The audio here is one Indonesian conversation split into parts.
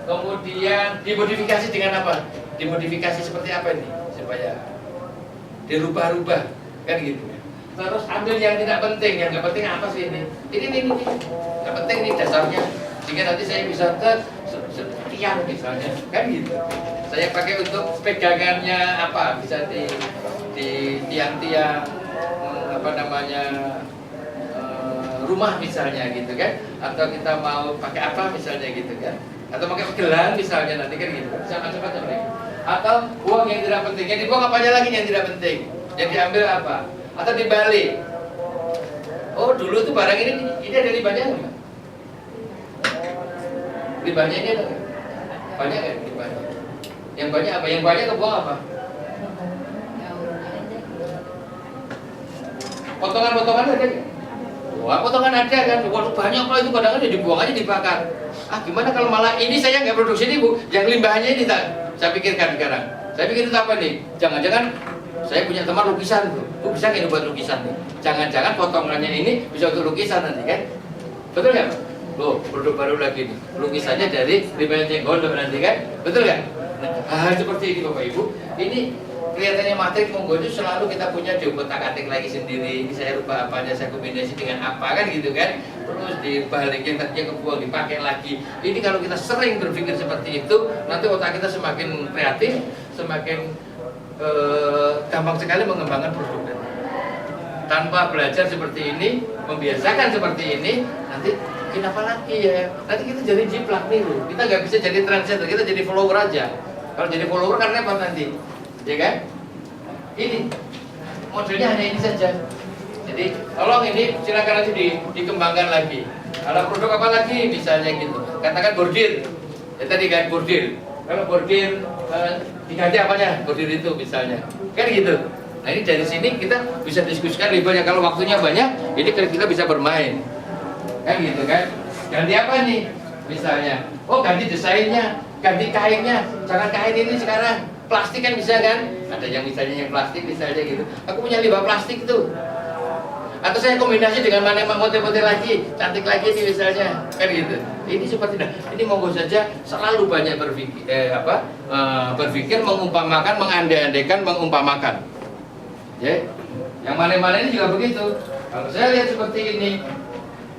kemudian dimodifikasi dengan apa? Dimodifikasi seperti apa ini? Supaya dirubah-rubah, kan gitu. Terus ambil yang tidak penting, yang nggak penting apa sih ini? Ini nggak penting ini dasarnya. Sehingga nanti saya bisa ke tiang misalnya, kan gitu. Saya pakai untuk pegangannya apa? Bisa di tiang-tiang apa namanya rumah misalnya gitu kan, atau kita mau pakai apa misalnya gitu kan, atau pakai gelang misalnya nanti kan gitu, macam-macam nih. Atau uang yang tidak penting, yang dibuang apa aja lagi yang tidak penting, yang diambil apa, atau dibalik. Oh dulu tuh barang ini ada ribanya nggak? Ribanya ini ada nggak? Banyak kan ribanya? Yang banyak apa? Yang banyak kebuang apa? Potongan-potongan ada nggak? Wah, potongan ada kan, waduh banyak kalau itu kadang-kadang dibuang aja dibakar. Ah gimana kalau malah ini saya nggak produksi ini Bu, yang limbahnya ini tak saya pikirkan sekarang. Saya pikir itu apa nih? Jangan-jangan saya punya teman lukisan tuh, bisa nggak buat lukisan nih? Jangan-jangan potongannya ini bisa untuk lukisan nanti kan? Betul nggak Pak? Loh, produk baru lagi nih, lukisannya dari limbah jenggol nanti kan? Betul nggak? Nah, hal seperti ini Bapak Ibu, ini kelihatannya matrik monggo itu selalu kita punya diotak-atik lagi sendiri. Ini saya rubah apa aja, saya kombinasi dengan apa kan gitu kan. Terus dibalikin tadinya kebuang dipakai lagi. Ini kalau kita sering berpikir seperti itu, nanti otak kita semakin kreatif, semakin gampang sekali mengembangkan produk. Tanpa belajar seperti ini, membiasakan seperti ini, nanti kenapa lagi ya? Nanti kita jadi jiplak nih loh. Kita nggak bisa jadi trendsetter, kita jadi follower aja. Kalau jadi follower kan repot nanti. Ya kan? Ini modelnya hanya ini saja. Jadi tolong ini silakan nanti dikembangkan lagi. Ada produk apa lagi misalnya gitu. Katakan bordir. Ya tadi kan bordir. Kalau bordir diganti apanya? Bordir itu misalnya. Kan gitu. Nah ini dari sini kita bisa diskusikan ribuannya. Kalau waktunya banyak, ini kita bisa bermain. Kan gitu kan? Ganti apa nih? Misalnya. Oh ganti desainnya, ganti kainnya. Jangan kain ini sekarang. Plastik kan bisa kan? Ada yang misalnya yang plastik misalnya gitu. Aku punya limbah plastik itu. Atau saya kombinasi dengan mana motif-motif lagi, cantik lagi nih misalnya, kan gitu. Ini seperti ini monggo saja selalu banyak berpikir mengumpamakan, mengandai-andaikan, mengumpamakan. Ya, yang mana-mana ini juga begitu. Kalau saya lihat seperti ini,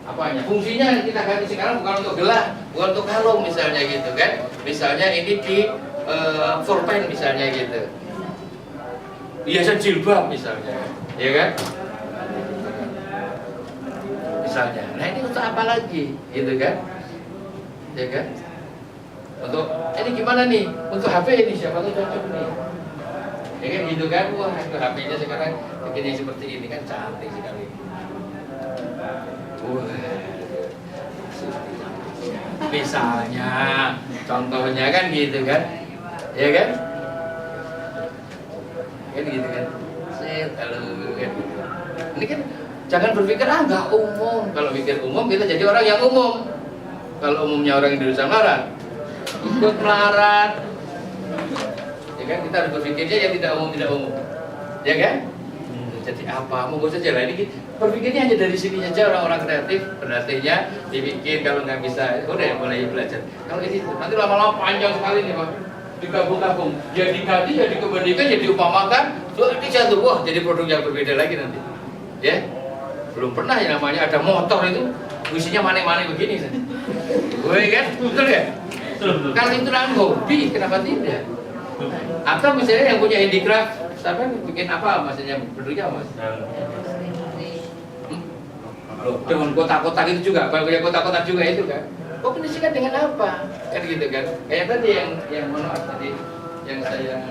apanya? Fungsinya kita ganti sekarang bukan untuk gelang, bukan untuk kalung misalnya gitu kan? Misalnya ini di forpen misalnya gitu, hiasan jilbab misalnya, ya kan? Misalnya, nah ini untuk apa lagi, gitu kan? Ya kan? Untuk ini gimana nih? Untuk HP ini siapa tuh cocok nih? Ya kan gitu kan? Wah, itu HP-nya sekarang bikinnya seperti ini kan cantik sekali. Wah, misalnya, contohnya kan gitu kan? Ya kan? Kan gitu kan? Halo kan? Ini kan jangan berpikir nggak umum. Kalau pikir umum kita jadi orang yang umum. Kalau umumnya orang Indonesia melarat, ikut melarat. Ya kan kita harus berpikirnya yang tidak umum. Ya kan? Jadi apa? Monggo saja lah ini berpikirnya hanya dari sini saja orang-orang kreatif berartinya dibikin kalau nggak bisa udah mulai belajar. Kalau ini nanti lama-lama panjang sekali nih Pak. Digabung-gabung, ya diganti, ya dikembalikan, ya diumpamakan, ini jatuh, wah jadi produk yang berbeda lagi nanti. Ya, belum pernah yang namanya ada motor itu, isinya mana-mana begini. Woi kan, betul ya? Kalau itu orang hobi, kenapa tidak? Atau misalnya yang punya handicraft, sampai bikin apa maksudnya bentuknya mas? Loh, dengan kotak-kotak itu juga, punya kotak-kotak juga itu kan? Kombinasikan dengan apa? Kan gitu kan? Kayak tadi yang maaf tadi yang saya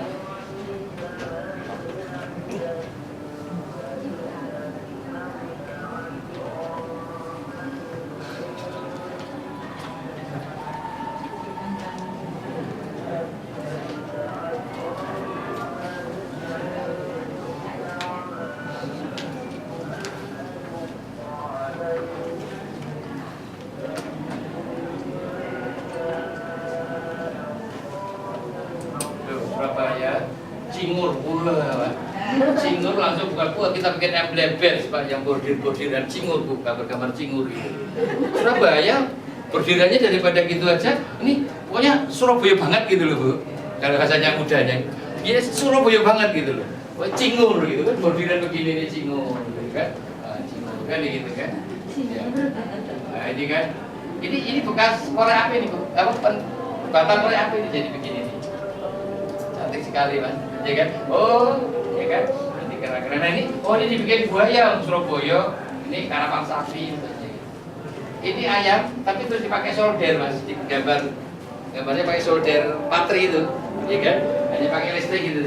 Cingur pula Pak. Cingur langsung buka kita bikin emblem band Pak yang bordir-bordiran cingur buka bergambar cingur itu. Surabaya bordirannya daripada gitu aja ini pokoknya Surabaya banget gitu loh Bu. Kalau bahasanya mudanya, ya Surabaya banget gitu loh. Wah, cingur gitu kan, bordiran begini nih cingur, gitu kan, cingur kan gitu kan. Ya. Nah ini kan, ini bekas korek api nih Bu, apa batang korek api ini jadi begini nih. Cantik sekali Mas, ya kan? Oh, ya kan? Nanti keren-keren. Nah ini, oh ini dibikin buaya untuk Surabaya. Ini karapan sapi. Ini ayam, tapi terus dipakai solder Mas, di gambarnya pakai solder patri itu, ya kan? Hanya pakai listrik gitu.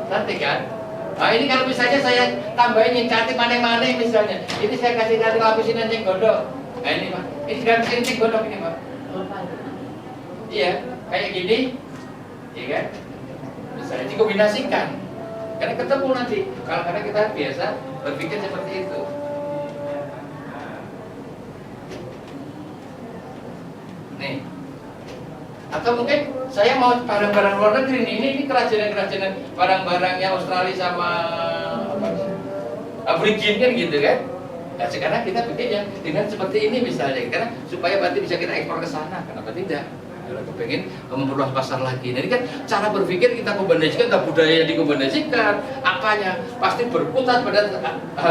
Cantik kan? Nah ini kalau misalnya saya tambahin yang cantik maneh-maneh misalnya, ini saya kasih lapisin ceng gondok. Nah ini Pak, ini gantiin ceng gondok ini Pak. Iya, kayak gini, ya kan? Misalnya dikombinasikan, karena ketemu nanti. Karena kita biasa berpikir seperti itu. Nih, atau mungkin saya mau barang-barang luar negeri nih, ini kerajinan barang-barangnya Australia sama Aborigin kan gitu kan. Nah sekarang kita bikinnya dengan seperti ini misalnya, karena supaya nanti bisa kita ekspor ke sana, kenapa tidak? Kalau kita pengen memperluas pasar lagi. Jadi kan cara berpikir kita kombinasikan, kita budaya dikombinasikan, apanya pasti berputar pada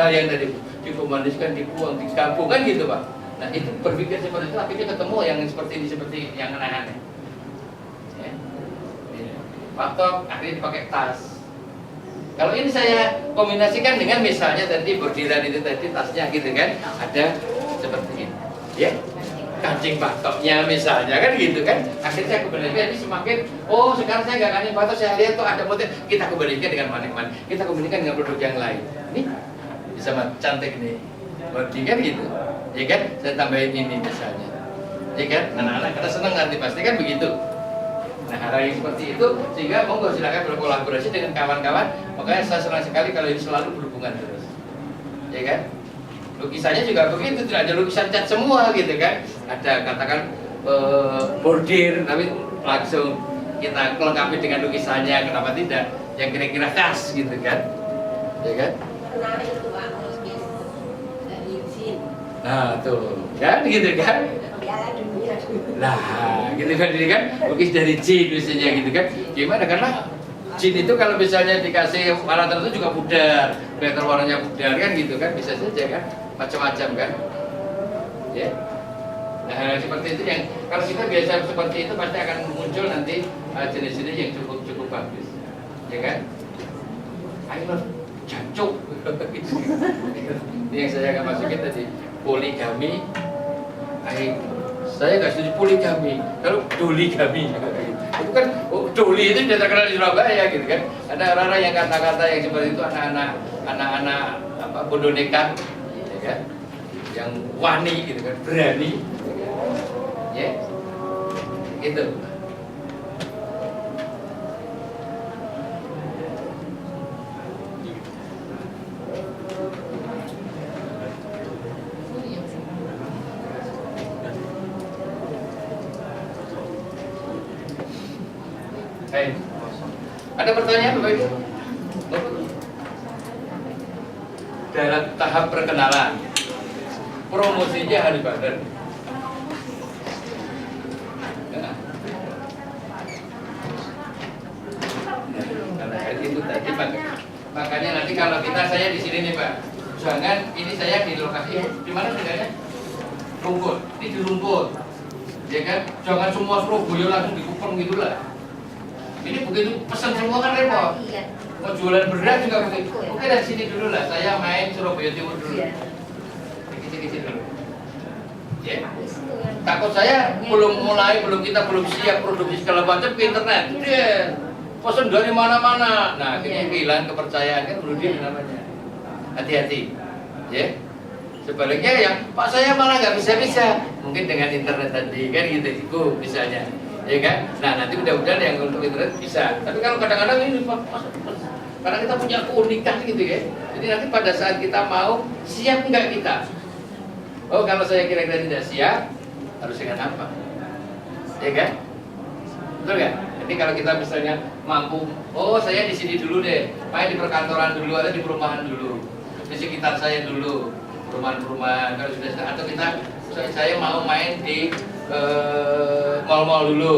yang tadi dikombinasikan, dibuang, digabung kan gitu Pak. Nah itu berpikir seperti itu, akhirnya ketemu yang seperti ini, seperti yang aneh-aneh. Ya. Faktor akhirnya dipakai tas. Kalau ini saya kombinasikan dengan misalnya tadi bordiran itu tadi tasnya gitu kan, ada seperti ini, ya kancing batoknya misalnya kan gitu kan. Akhirnya saya kombinasikan, ini semakin oh sekarang saya nggak kancing batok, saya lihat tuh ada motif, kita kombinasikan dengan mana-mana, kita kombinasikan dengan produk yang lain. Ini bisa cantik nih, body kan gitu. Ya kan, saya tambahin ini misalnya, ya kan, anak-anak kita senang nanti pasti kan begitu. Nah hal yang seperti itu sehingga monggo silakan berkolaborasi dengan kawan-kawan. Makanya saya senang sekali kalau ini selalu berhubungan terus, ya kan. Lukisannya juga begitu, tidak ada lukisan cat semua gitu kan. Ada katakan bordir, tapi langsung kita kelengkapi dengan lukisannya. Kenapa tidak? Yang kira-kira khas gitu kan, ya kan. Nah tuh, kan gitu kan? Nah, gitu kan, ini kan lukis dari jin misalnya gitu kan? Gimana? Karena jin itu kalau misalnya dikasih warna tertentu juga pudar, biar warnanya pudar kan gitu kan? Bisa saja kan? Macam-macam kan? Ya. Nah seperti itu yang kalau kita biasa seperti itu pasti akan muncul nanti jenis-jenis yang cukup bagus, ya kan? Ayo jancuk. Ini yang saya akan masukin tadi. Poligami, saya nggak setuju poligami. Kalau doligami, itu kan doli itu sudah terkenal di Surabaya gitu kan. Ada orang-orang yang kata-kata yang seperti itu anak-anak apa bodoh nekat, ya kan? Yang wani gitu kan, berani, ya, gitu. Hey. Ada pertanyaan Bapak Ibu? Dalam tahap perkenalan, promosinya hari Badar. Nah, itu tadi Pak. Makanya nanti kalau saya di sini nih Pak, jangan ini saya di lokasi di mana tinggalnya? Rumput, ini di rumput, ya kan? Jangan semua Surabaya langsung dikupeng gitulah. Ini begitu pesan semua kan repot. Mau jualan beras juga begitu. Oke dari sini dulu lah. Saya main Surabaya Timur dulu. Kecil-kecil dulu. Ya. Takut saya belum kita siap produksi segala macam ke internet. Dia pesan dari mana-mana. Nah, ini kehilangan kepercayaan kan perlu dia namanya. Hati-hati. Ya. Sebaliknya yang Pak saya malah nggak bisa. Mungkin dengan internet tadi kan gitu itu misalnya. Ya kan? Nah nanti mudah-mudahan yang untuk internet bisa. Tapi kalau kadang-kadang ini karena kita punya keunikan gitu ya. Jadi nanti pada saat kita mau siap nggak kita? Oh kalau saya kira-kira tidak siap, harus dengan apa? Ya kan? Betul nggak? Jadi kalau kita misalnya mampu, oh saya di sini dulu deh, main di perkantoran dulu atau di perumahan dulu, di sekitar saya dulu, perumahan-perumahan. Kalau sudah atau saya mau main di mall-mall dulu.